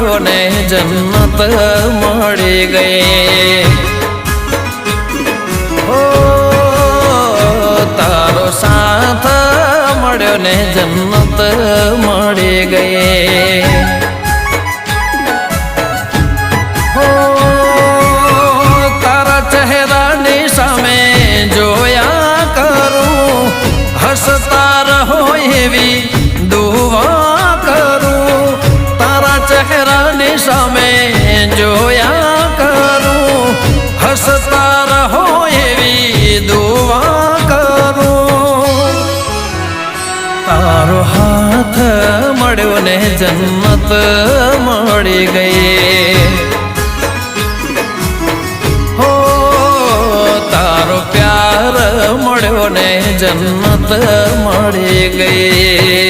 મળ્યો ને જન્નત મળી ગઈ હો તારો સાથ મળ્યો ને જન્નત મળી ગઈ હો તારા ચહેરાની સામે જોયા કરું હસતા રહો એવી દુઆ કરું તારા ચહેરાની સામે જોયા કરું હસતા રહો એવી દુઆ કરું તારો હાથ મળ્યો ને જન્નત મળી ગઈ હો તારો પ્યાર મળ્યો ને જન્નત મળી ગઈ